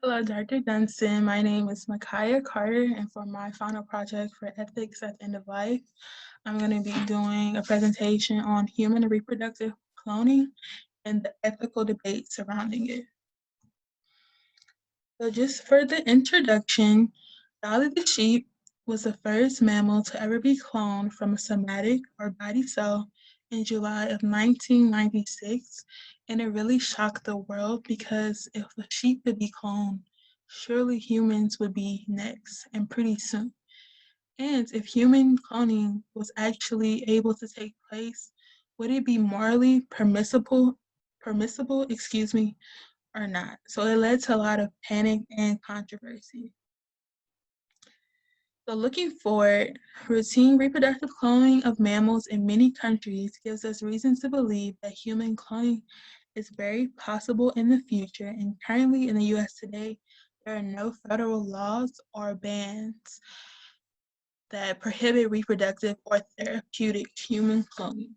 Hello, Dr. Dunson. My name is Micaiah Carter, and for my final project for Ethics at the End of Life, I'm going to be doing a presentation on human reproductive cloning and the ethical debate surrounding it. So just for the introduction, Dolly the sheep was the first mammal to ever be cloned from a somatic or body cell in July of 1996, and it really shocked the world because if the sheep could be cloned, surely humans would be next and pretty soon. And if human cloning was actually able to take place, would it be morally permissible, or not? So it led to a lot of panic and controversy. So looking forward, routine reproductive cloning of mammals in many countries gives us reason to believe that human cloning is very possible in the future, and currently in the US today, there are no federal laws or bans that prohibit reproductive or therapeutic human cloning.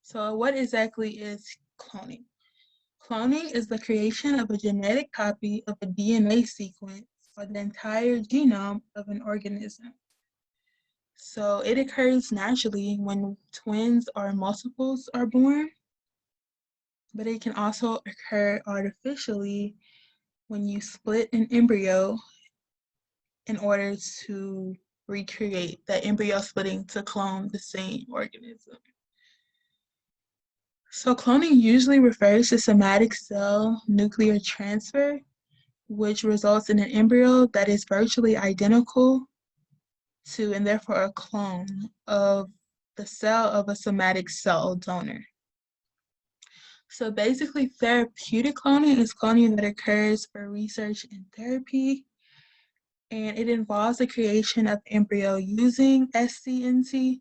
So what exactly is cloning? Cloning is the creation of a genetic copy of a DNA sequence or the entire genome of an organism. So it occurs naturally when twins or multiples are born, but it can also occur artificially when you split an embryo in order to recreate that embryo splitting to clone the same organism. So cloning usually refers to somatic cell nuclear transfer, which results in an embryo that is virtually identical to and therefore a clone of the cell of a somatic cell donor. So basically, therapeutic cloning is cloning that occurs for research and therapy, and it involves the creation of embryo using SCNT,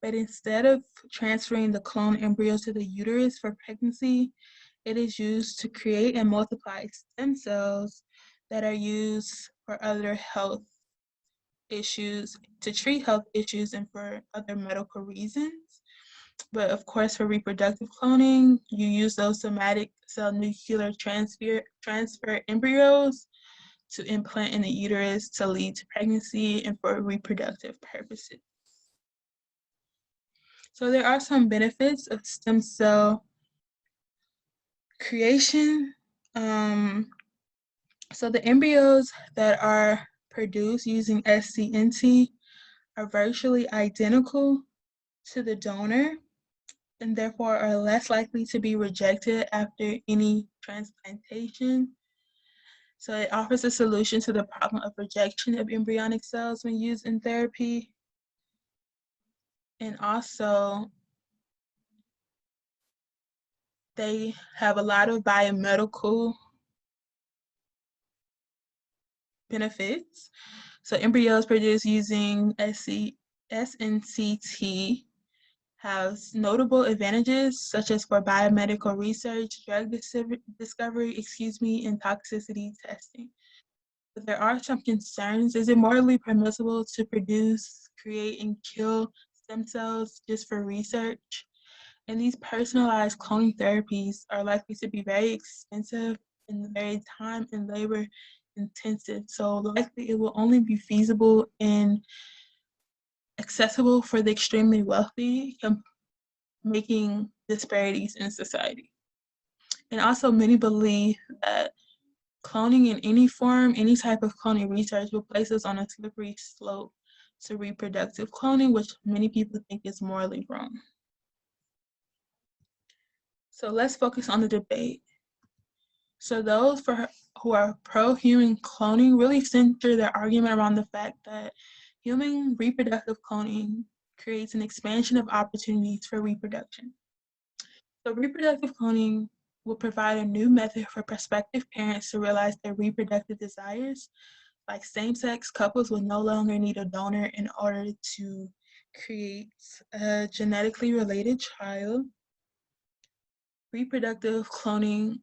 but instead of transferring the cloned embryo to the uterus for pregnancy, it is used to create and multiply stem cells that are used for other health issues, to treat health issues and for other medical reasons. But of course, for reproductive cloning, you use those somatic cell nuclear transfer embryos to implant in the uterus to lead to pregnancy and for reproductive purposes. So there are some benefits of stem cell creation. So the embryos that are produced using SCNT are virtually identical to the donor and therefore are less likely to be rejected after any transplantation. So it offers a solution to the problem of rejection of embryonic cells when used in therapy. And also, they have a lot of biomedical benefits. So embryos produced using SNCT has notable advantages such as for biomedical research, drug discovery, and toxicity testing. But there are some concerns. Is it morally permissible to produce, create, and kill stem cells just for research? And these personalized cloning therapies are likely to be very expensive and very time and labor intensive. So likely it will only be feasible and accessible for the extremely wealthy, making disparities in society. And also many believe that cloning in any form, any type of cloning research will place us on a slippery slope to reproductive cloning, which many people think is morally wrong. So let's focus on the debate. So those who are pro-human cloning really center their argument around the fact that human reproductive cloning creates an expansion of opportunities for reproduction. So reproductive cloning will provide a new method for prospective parents to realize their reproductive desires. Like same-sex couples will no longer need a donor in order to create a genetically related child. Reproductive cloning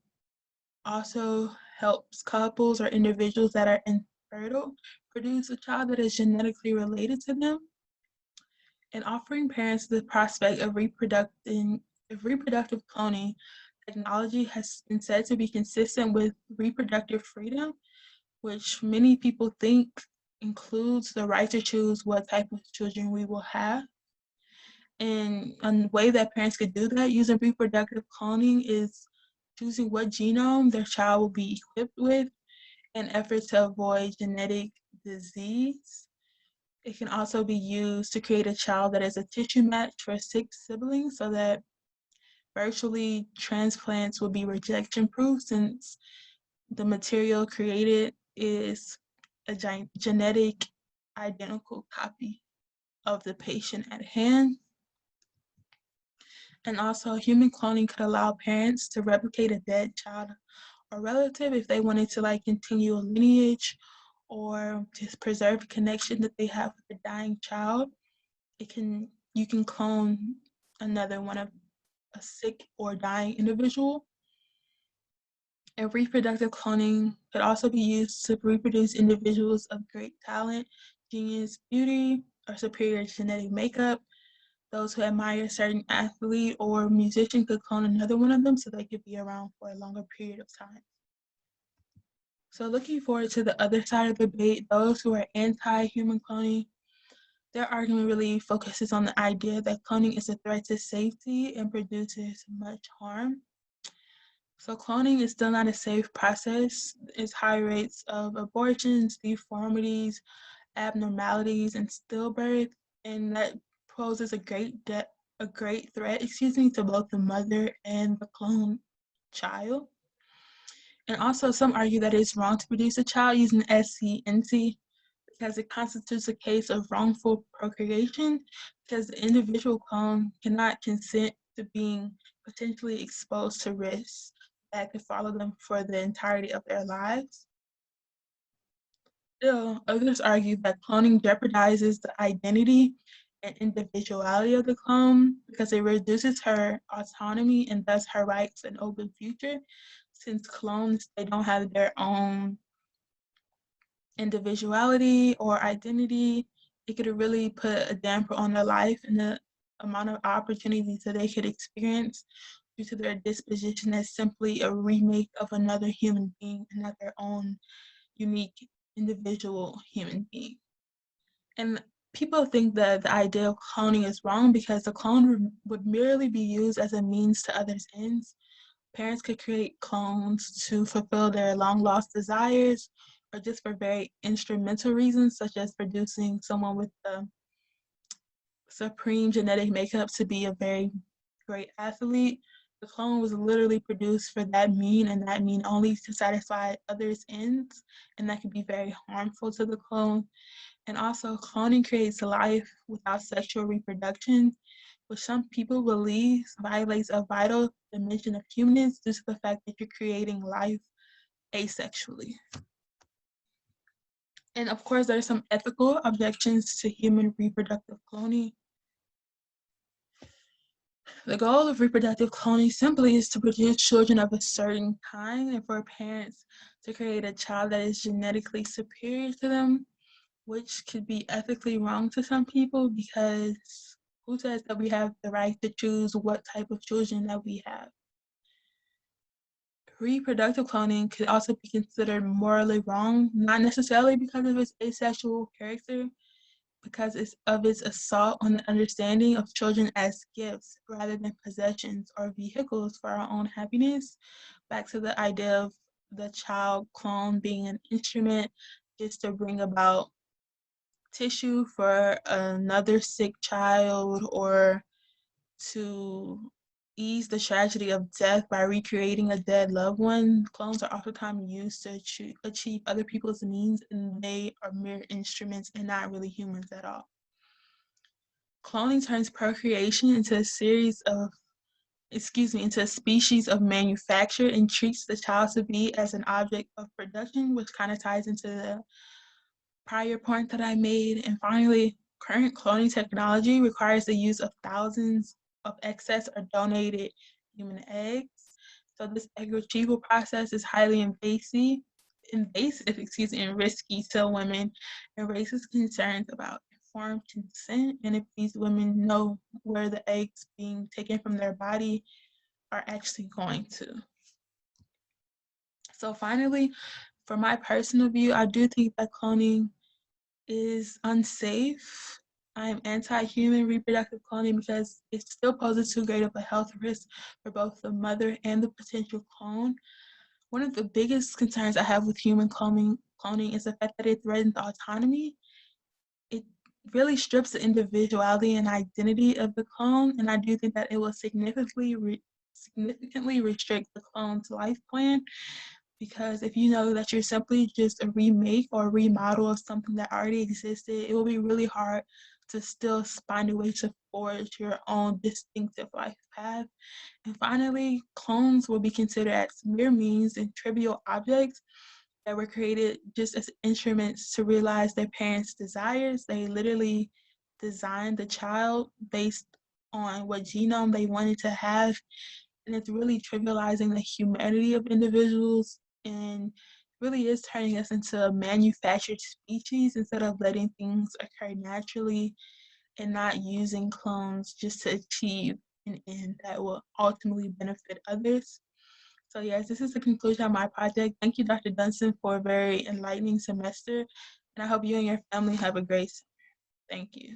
also helps couples or individuals that are infertile produce a child that is genetically related to them, and offering parents the prospect of reproductive cloning technology has been said to be consistent with reproductive freedom, which many people think includes the right to choose what type of children we will have. And a way that parents could do that using reproductive cloning is choosing what genome their child will be equipped with in efforts to avoid genetic disease. It can also be used to create a child that is a tissue match for sick siblings so that virtually transplants will be rejection proof since the material created is a genetic identical copy of the patient at hand. And also, human cloning could allow parents to replicate a dead child or relative if they wanted to continue a lineage or just preserve a connection that they have with a dying child. You can clone another one of a sick or dying individual. And reproductive cloning could also be used to reproduce individuals of great talent, genius, beauty, or superior genetic makeup. Those who admire a certain athlete or musician could clone another one of them so they could be around for a longer period of time. So looking forward to the other side of the debate, those who are anti-human cloning, their argument really focuses on the idea that cloning is a threat to safety and produces much harm. So cloning is still not a safe process. It's high rates of abortions, deformities, abnormalities, and stillbirth, and that poses a great threat, to both the mother and the cloned child. And also, some argue that it's wrong to produce a child using SCNC because it constitutes a case of wrongful procreation because the individual clone cannot consent to being potentially exposed to risks that could follow them for the entirety of their lives. Still, others argue that cloning jeopardizes the identity and individuality of the clone because it reduces her autonomy and thus her rights and open future. Since clones, they don't have their own individuality or identity, it could really put a damper on their life and the amount of opportunities that they could experience due to their disposition as simply a remake of another human being and not their own unique individual human being. And people think that the idea of cloning is wrong because the clone would merely be used as a means to others' ends. Parents could create clones to fulfill their long-lost desires or just for very instrumental reasons, such as producing someone with the supreme genetic makeup to be a very great athlete. The clone was literally produced for that mean and that mean only to satisfy others' ends, and that could be very harmful to the clone. And also, cloning creates a life without sexual reproduction, which some people believe violates a vital dimension of humanness due to the fact that you're creating life asexually. And of course, there are some ethical objections to human reproductive cloning. The goal of reproductive cloning simply is to produce children of a certain kind and for parents to create a child that is genetically superior to them, which could be ethically wrong to some people because who says that we have the right to choose what type of children that we have? Reproductive cloning could also be considered morally wrong, not necessarily because of its asexual character, because of its assault on the understanding of children as gifts rather than possessions or vehicles for our own happiness. Back to the idea of the child clone being an instrument just to bring about tissue for another sick child or to ease the tragedy of death by recreating a dead loved one. Clones are oftentimes used to achieve other people's needs, and they are mere instruments and not really humans at all. Cloning turns procreation into a species of manufacture and treats the child to be as an object of production, which kind of ties into the prior point that I made. And finally, current cloning technology requires the use of thousands of excess or donated human eggs. So this egg retrieval process is highly invasive, and risky to women and raises concerns about informed consent and if these women know where the eggs being taken from their body are actually going to. So finally, for my personal view, I do think that cloning is unsafe. I am anti-human reproductive cloning because it still poses too great of a health risk for both the mother and the potential clone. One of the biggest concerns I have with human cloning is the fact that it threatens autonomy. It really strips the individuality and identity of the clone, and I do think that it will significantly restrict the clone's life plan, because if you know that you're simply just a remake or a remodel of something that already existed, it will be really hard to still find a way to forge your own distinctive life path. And finally, clones will be considered as mere means and trivial objects that were created just as instruments to realize their parents' desires. They literally designed the child based on what genome they wanted to have, and it's really trivializing the humanity of individuals and really is turning us into a manufactured species instead of letting things occur naturally and not using clones just to achieve an end that will ultimately benefit others. So yes, this is the conclusion of my project. Thank you, Dr. Dunson, for a very enlightening semester, and I hope you and your family have a great summer. Thank you.